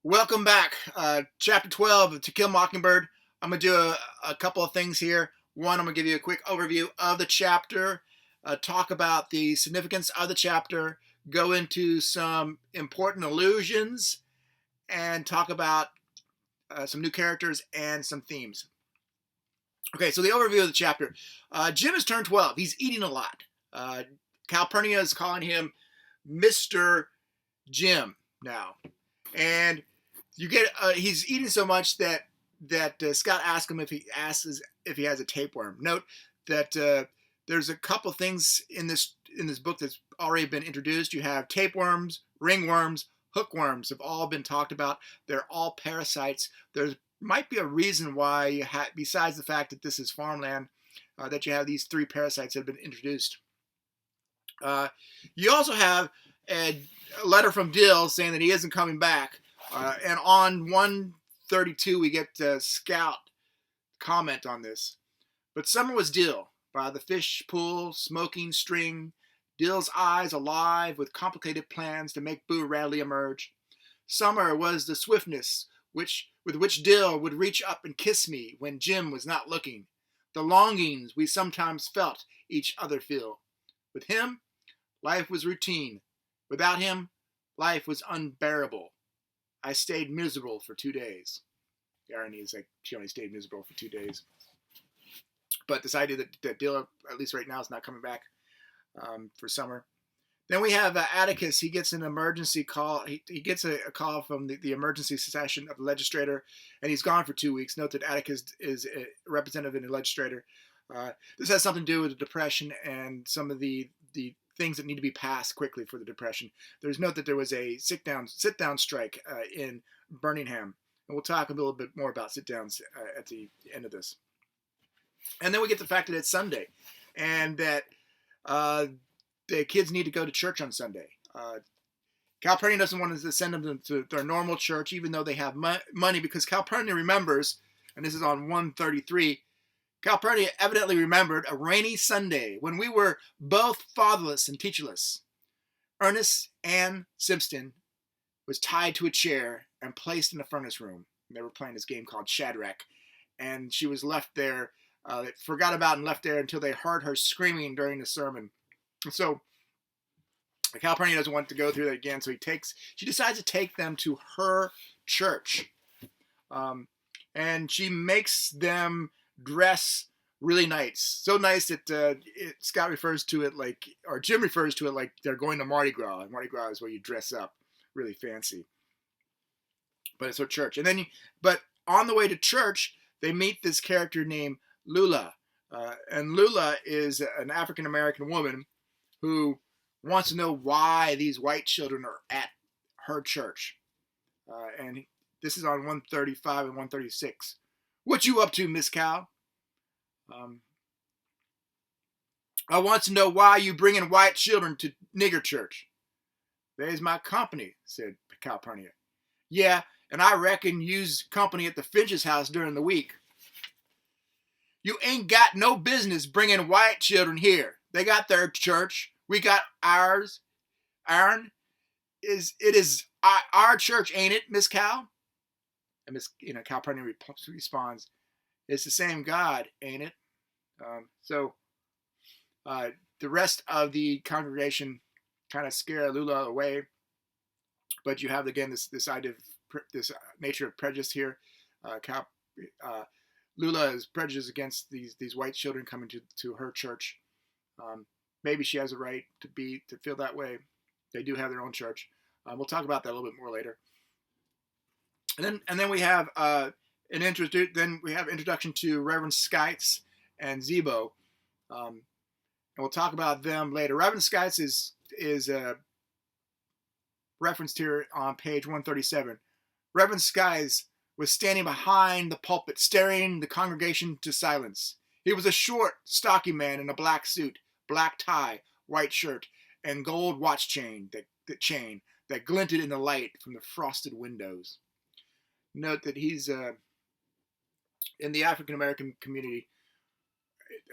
Welcome back. Chapter 12 of To Kill a Mockingbird. I'm going to do a couple of things here. One, I'm going to give you a quick overview of the chapter, talk about the significance of the chapter, go into some important allusions, and talk about some new characters and some themes. Okay, so the overview of the chapter. Jim has turned 12. He's eating a lot. Calpurnia is calling him Mr. Jim now. And you get he's eating so much that Scott asks him if he has a tapeworm. Note that there's a couple things in this book that's already been introduced. You have tapeworms, ringworms, hookworms have all been talked about. They're all parasites. There might be a reason why you have, besides the fact that this is farmland, that you have these three parasites that have been introduced. You also have a letter from Dill saying that he isn't coming back. And on 132, we get Scout comment on this. But summer was Dill, by the fish pool, smoking string, Dill's eyes alive with complicated plans to make Boo Radley emerge. Summer was the swiftness with which Dill would reach up and kiss me when Jim was not looking. The longings we sometimes felt each other feel. With him, life was routine. Without him, life was unbearable. I stayed miserable for 2 days. The irony is like she only stayed miserable for 2 days. But this idea that Dill, at least right now, is not coming back for summer. Then we have Atticus. He gets an emergency call. He gets a call from the emergency session of the legislator, and he's gone for 2 weeks. Note that Atticus is a representative in the legislature. This has something to do with the Depression and some of the things that need to be passed quickly for the Depression. There's note that there was a sit-down strike in Birmingham, and we'll talk a little bit more about sit-downs at the end of this. And then we get the fact that it's Sunday, and that the kids need to go to church on Sunday. Calpurnia doesn't want to send them to their normal church, even though they have money, because Calpurnia remembers, and this is on 133, Calpurnia evidently remembered a rainy Sunday when we were both fatherless and teacherless. Ernest Ann Simpson was tied to a chair and placed in the furnace room. They were playing this game called Shadrach, and she was left there, forgot about and left there until they heard her screaming during the sermon. So Calpurnia doesn't want to go through that again, so she decides to take them to her church. And she makes them dress really nice. So nice that Scott refers to it like, or Jim refers to it like they're going to Mardi Gras. And Mardi Gras is where you dress up really fancy. But it's her church. But on the way to church, they meet this character named Lula. And Lula is an African-American woman who wants to know why these white children are at her church. And this is on 135 and 136. What you up to, Miss Cal? I want to know why you bringing white children to nigger church. There's my company, said Calpurnia. Yeah, and I reckon you's company at the Finch's house during the week. You ain't got no business bringing white children here. They got their church. We got ours. Aaron, it is our church, ain't it, Miss Cal? And Calpurnia responds, "It's the same God, ain't it?" So the rest of the congregation kind of scare Lula away, but you have again this idea of this nature of prejudice here. Lula is prejudiced against these white children coming to her church. Maybe she has a right to feel that way. They do have their own church. We'll talk about that a little bit more later. And then we have introduction to Reverend Skites and Zebo, and we'll talk about them later. Reverend Skites is referenced here on page 137. Reverend Skites was standing behind the pulpit, staring the congregation to silence. He was a short, stocky man in a black suit, black tie, white shirt, and gold watch chain that glinted in the light from the frosted windows. Note that he's in the African American community,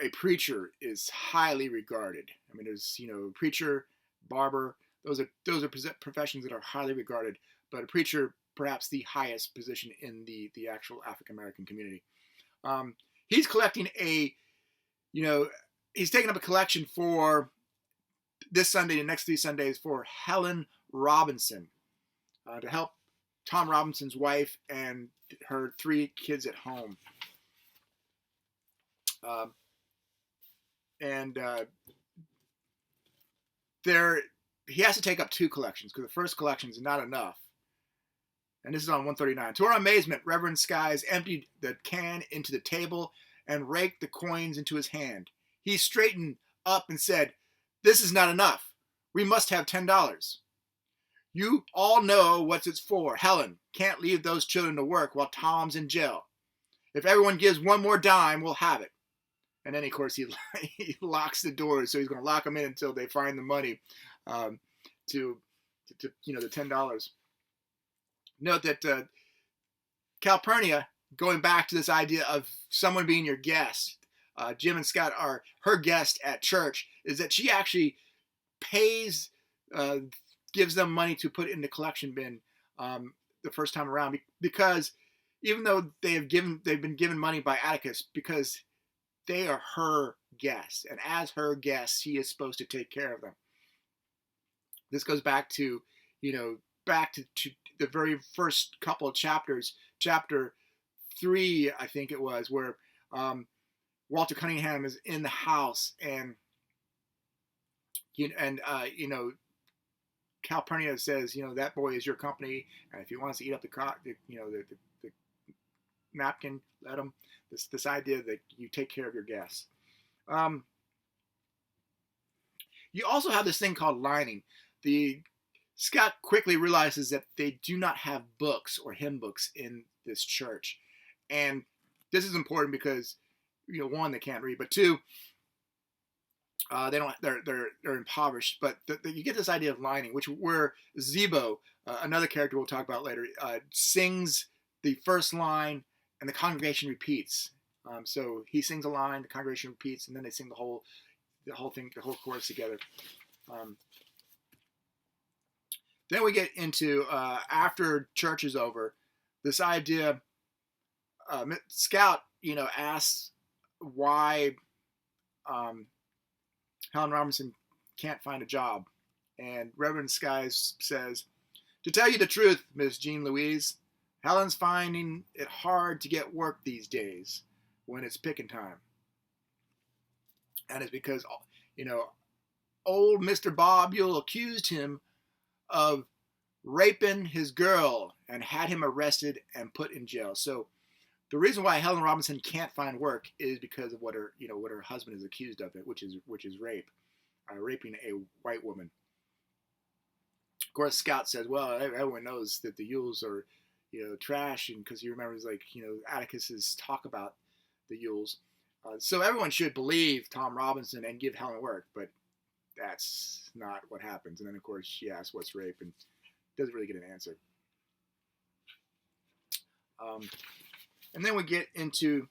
a preacher is highly regarded. There's preacher, barber. Those are professions that are highly regarded. but a preacher, perhaps the highest position in the actual African American community. He's collecting he's taking up a collection for this Sunday and next 3 Sundays for Helen Robinson to help Tom Robinson's wife and her 3 kids at home. He has to take up 2 collections because the first collection is not enough. And this is on 139. To our amazement, Reverend Skies emptied the can into the table and raked the coins into his hand. He straightened up and said, "This is not enough. We must have $10. You all know what it's for. Helen can't leave those children to work while Tom's in jail. If everyone gives 1 more dime, we'll have it." And then, of course, he locks the doors, so he's going to lock them in until they find the money to the $10. Note that Calpurnia, going back to this idea of someone being your guest, Jim and Scott are her guest at church, is that she actually pays, gives them money to put in the collection bin the first time around, because even though they've been given money by Atticus, because they are her guests, and as her guests, he is supposed to take care of them. This goes back to the very first couple of chapters, chapter 3, I think it was, where Walter Cunningham is in the house, and Calpurnia says, that boy is your company, and if he wants to eat up the napkin, let him. This idea that you take care of your guests. You also have this thing called lining. Scott quickly realizes that they do not have books or hymn books in this church, and this is important because 1, they can't read, but 2, they're impoverished. But you get this idea of lining, where Zebo, another character we'll talk about later, sings the first line and the congregation repeats. So he sings a line, the congregation repeats, and then they sing the whole thing, the whole chorus together. Then we get into, after church is over, this idea, Scout, asks why Helen Robinson can't find a job. And Reverend Skies says, "To tell you the truth, Miss Jean Louise, Helen's finding it hard to get work these days when it's picking time. And it's because, old Mr. Bob Yule accused him of raping his girl and had him arrested and put in jail." So the reason why Helen Robinson can't find work is because of what her husband is accused of, which is rape, raping a white woman. Of course, Scott says, "Well, everyone knows that the Yules are, trash," and because he remembers, Atticus's talk about the Yules. So everyone should believe Tom Robinson and give Helen work, but that's not what happens. And then, of course, she asks what's rape and doesn't really get an answer. And then we get into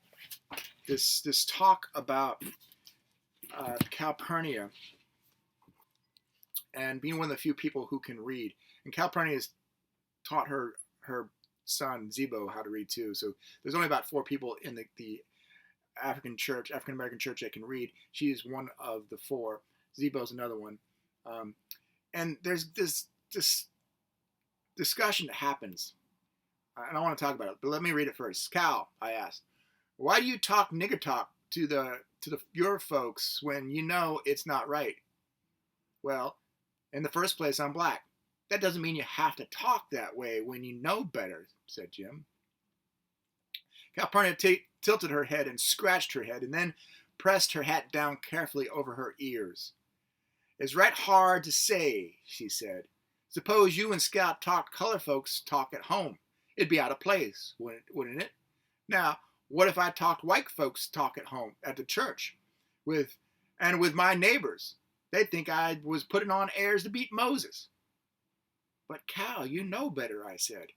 this talk about Calpurnia and being one of the few people who can read. And Calpurnia has taught her son Zebo how to read too. So there's only about 4 people in the African American church that can read. She is one of the 4. Zebo's another one. And there's this discussion that happens. And I want to talk about it, but let me read it first. "Cal," I asked, "why do you talk nigger talk to your folks when you know it's not right?" "Well, in the first place, I'm black. That doesn't mean you have to talk that way when you know better," said Jim. Calpurnia tilted her head and scratched her head and then pressed her hat down carefully over her ears. "It's right hard to say," she said. "Suppose you and Scout talked color folks talk at home. It'd be out of place, wouldn't it? Now, what if I talked white folks talk at home, at the church, with my neighbors? They'd think I was putting on airs to beat Moses." "But Cal, you know better," I said.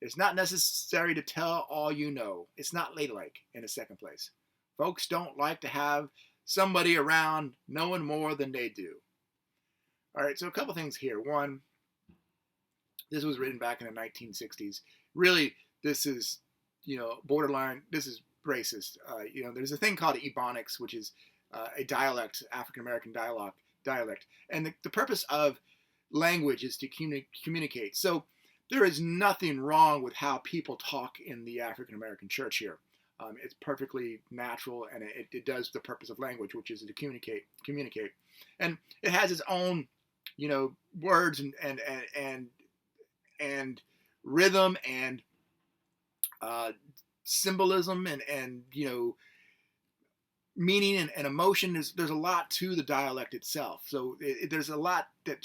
"It's not necessary to tell all you know. It's not ladylike, in the second place. Folks don't like to have somebody around knowing more than they do." All right, so a couple things here. One, This was written back in the 1960s. Really, this is, borderline. This is racist. There's a thing called Ebonics, which is a dialect, African American dialect, and the purpose of language is to communicate. So there is nothing wrong with how people talk in the African American church here. It's perfectly natural, and it does the purpose of language, which is to communicate, and it has its own, words and rhythm and symbolism and meaning and emotion. There's a lot to the dialect itself. So there's a lot that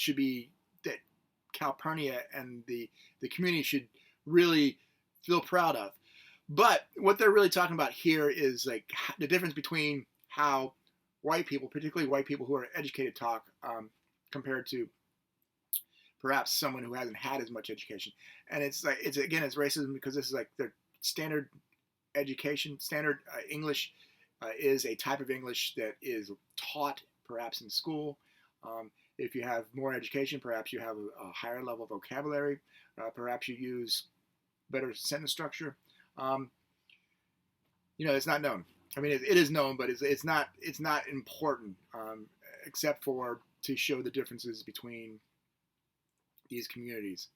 Calpurnia and the community should really feel proud of. But what they're really talking about here is like the difference between how white people, particularly white people who are educated, talk compared to perhaps someone who hasn't had as much education. And it's racism because this is like their standard education. Standard English is a type of English that is taught perhaps in school. If you have more education, perhaps you have a higher level of vocabulary. Perhaps you use better sentence structure. It's not known. I mean, it is known, but it's not important, except for to show the differences between these communities.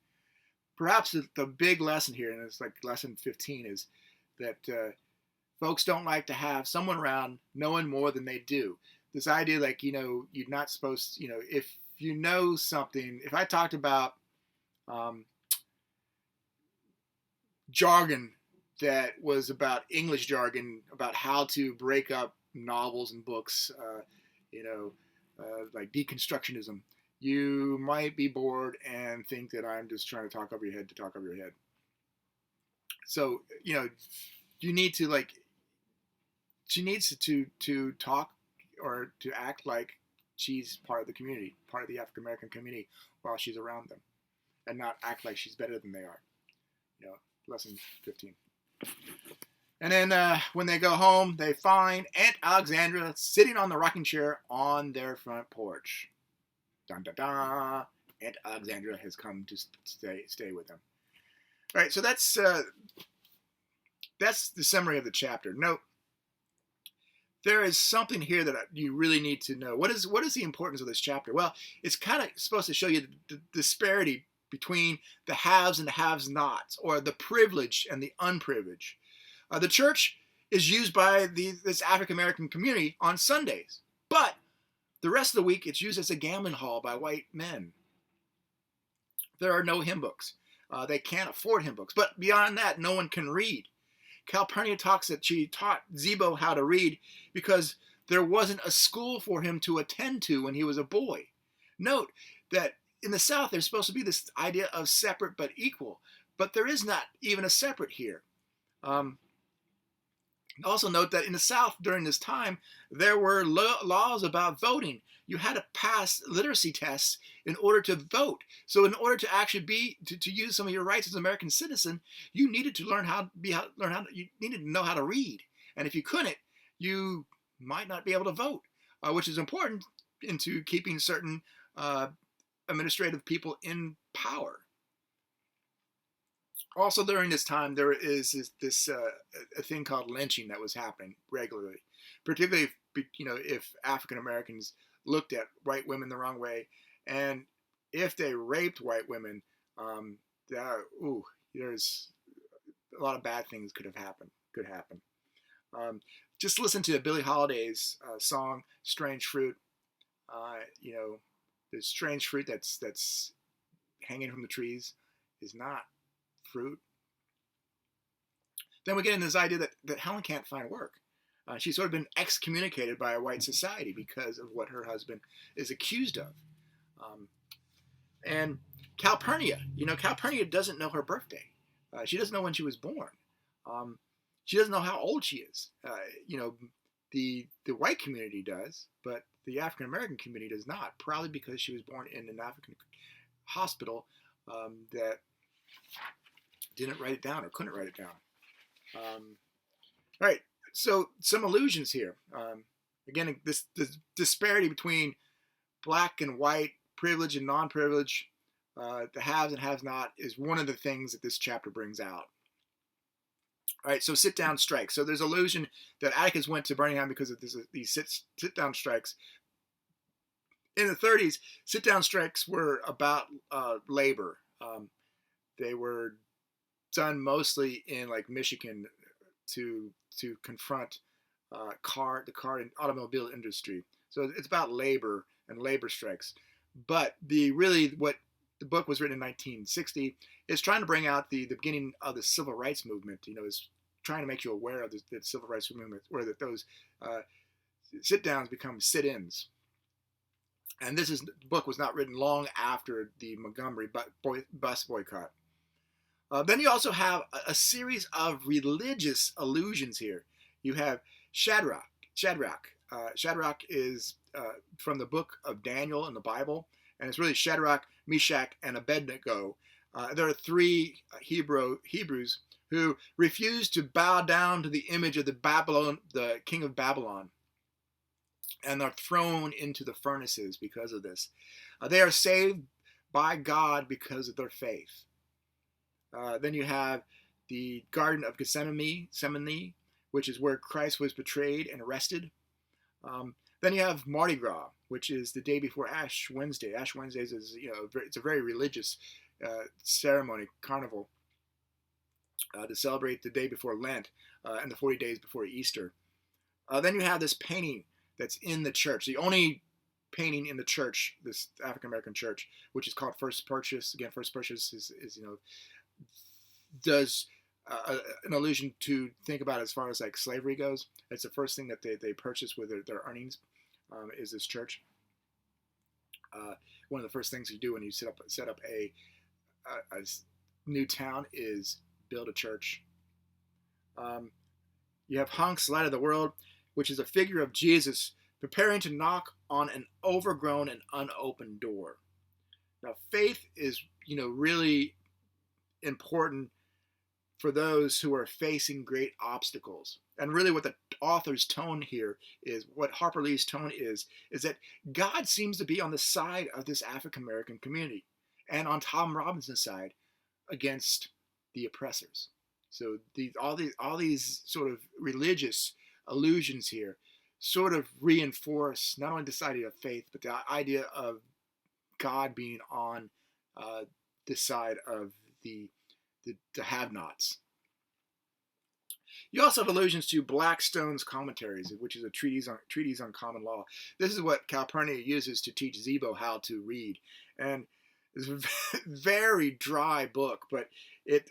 Perhaps the big lesson here, and it's like lesson 15, is that folks don't like to have someone around knowing more than they do. This idea, like, you're not supposed, if you know something, if I talked about jargon that was about English jargon, about how to break up novels and books, like deconstructionism, you might be bored and think that I'm just trying to talk over your head to talk over your head. So, you need to, like, she needs to talk or to act like she's part of the community, part of the African American community while she's around them, and not act like she's better than they are. Lesson 15. And then when they go home, they find Aunt Alexandra sitting on the rocking chair on their front porch. Dun, dun, dun. Aunt Alexandra has come to stay with them. All right, so that's the summary of the chapter. Note, there is something here that you really need to know. What is the importance of this chapter? Well, it's kind of supposed to show you the disparity between the haves and the have-nots, or the privileged and the unprivileged. The church is used by this African American community on Sundays, but the rest of the week it's used as a gambling hall by white men. There are no hymn books. They can't afford hymn books. But beyond that, no one can read. Calpurnia talks that she taught Zebo how to read because there wasn't a school for him to attend to when he was a boy. Note that in the South, there's supposed to be this idea of separate but equal, but there is not even a separate here. Also note that in the South during this time, there were laws about voting. You had to pass literacy tests in order to vote. So in order to actually to use some of your rights as an American citizen, you needed to you needed to know how to read. And if you couldn't, you might not be able to vote, which is important into keeping certain administrative people in power. Also during this time, there is this a thing called lynching that was happening regularly, particularly if African Americans looked at white women the wrong way, and if they raped white women, there's a lot of bad things could happen. Just listen to Billie Holiday's song "Strange Fruit." The strange fruit that's hanging from the trees is not fruit. Then we get into this idea that Helen can't find work. She's sort of been excommunicated by a white society because of what her husband is accused of. And Calpurnia, Calpurnia doesn't know her birthday. She doesn't know when she was born. She doesn't know how old she is. The white community does, but the African American community does not, probably because she was born in an African hospital that didn't write it down or couldn't write it down. All right, so some allusions here. Again, this disparity between black and white, privilege and non-privilege. The haves and have not is one of the things that this chapter brings out. All right, so sit-down strikes. So there's allusion that Atticus went to Birmingham because of these sit-down strikes. In the 30s, sit-down strikes were about labor. They were done mostly in like Michigan to confront the car and automobile industry. So it's about labor and labor strikes. But what the book was written in 1960 is trying to bring out the beginning of the civil rights movement. Is trying to make you aware of the civil rights movement, where that those sit downs become sit ins. And the book was not written long after the Montgomery bus boycott. Then you also have a series of religious allusions here. You have Shadrach. Shadrach is from the book of Daniel in the Bible, and it's really Shadrach, Meshach, and Abednego. There are three Hebrews who refused to bow down to the image of the king of Babylon, and are thrown into the furnaces because of this. They are saved by God because of their faith. Then you have the Garden of Gethsemane, which is where Christ was betrayed and arrested. Then you have Mardi Gras, which is the day before Ash Wednesday. Ash Wednesday is it's a very religious ceremony, carnival, to celebrate the day before Lent and the 40 days before Easter. Then you have this painting that's in the church, the only painting in the church, this African American church, which is called First Purchase. Again, First Purchase is does an allusion to think about as far as like slavery goes. It's the first thing that they purchase with their earnings, is this church. One of the first things you do when you set up a new town is build a church. You have Hunks, Light of the World, which is a figure of Jesus preparing to knock on an overgrown and unopened door. Now, faith is, really important for those who are facing great obstacles. And really what the author's tone here is, what Harper Lee's tone is that God seems to be on the side of this African American community and on Tom Robinson's side against the oppressors. So all these sort of religious allusions here sort of reinforce not only this idea of faith, but the idea of God being on the side of the have-nots. You also have allusions to Blackstone's Commentaries, which is a treatise on common law. This is what Calpurnia uses to teach Zebo how to read, and it's a very dry book, but it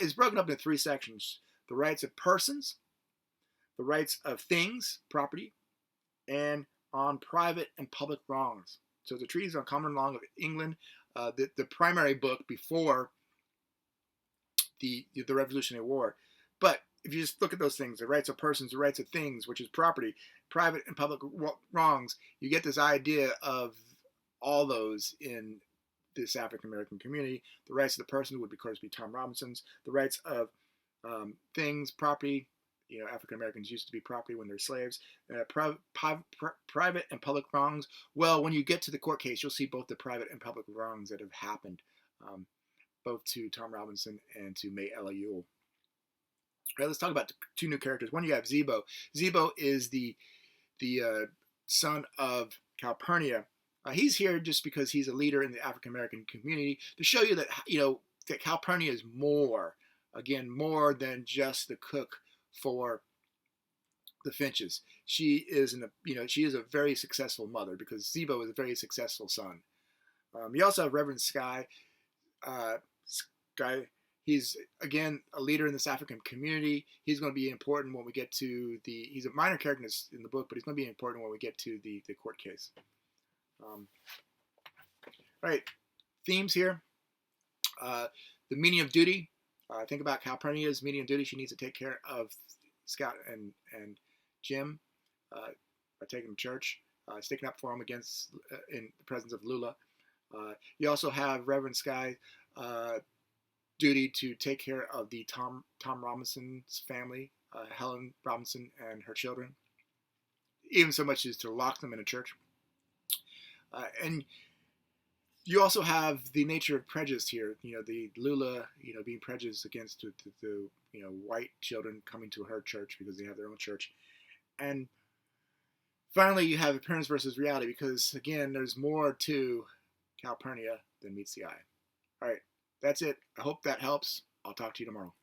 is broken up into three sections: the rights of persons, the rights of things, property, and on private and public wrongs. So the treatise on common law of England, the primary book before the Revolutionary War. But if you just look at those things, the rights of persons, the rights of things, which is property, private and public wrongs, you get this idea of all those in this African American community. The rights of the person would, of course, be Tom Robinson's. The rights of things, property. African Americans used to be property when they're slaves. Private and public wrongs. Well, when you get to the court case, you'll see both the private and public wrongs that have happened, both to Tom Robinson and to May Ella Ewell. All right, let's talk about two new characters. One, you have Zebo. Zebo is the son of Calpurnia. He's here just because he's a leader in the African American community to show you that that Calpurnia is more than just the cook for the Finches. She is a very successful mother because Zebo is a very successful son. You also have Reverend Sky. He's again a leader in this African community. He's going to be important when we get to he's a minor character in the book, but he's going to be important when we get to the court case. All right, themes here. The meaning of duty. Think about Calpurnia's meaning of duty. She needs to take care of Scout and Jim by taking them to church, sticking up for them against in the presence of Lula. You also have Reverend Sky duty to take care of the Tom Robinson's family, Helen Robinson and her children, even so much as to lock them in a church. And You also have the nature of prejudice here. You know, the Lula, you know, being prejudiced against the you know, white children coming to her church because they have their own church. And finally, you have appearance versus reality because, again, there's more to Calpurnia than meets the eye. All right, that's it. I hope that helps. I'll talk to you tomorrow.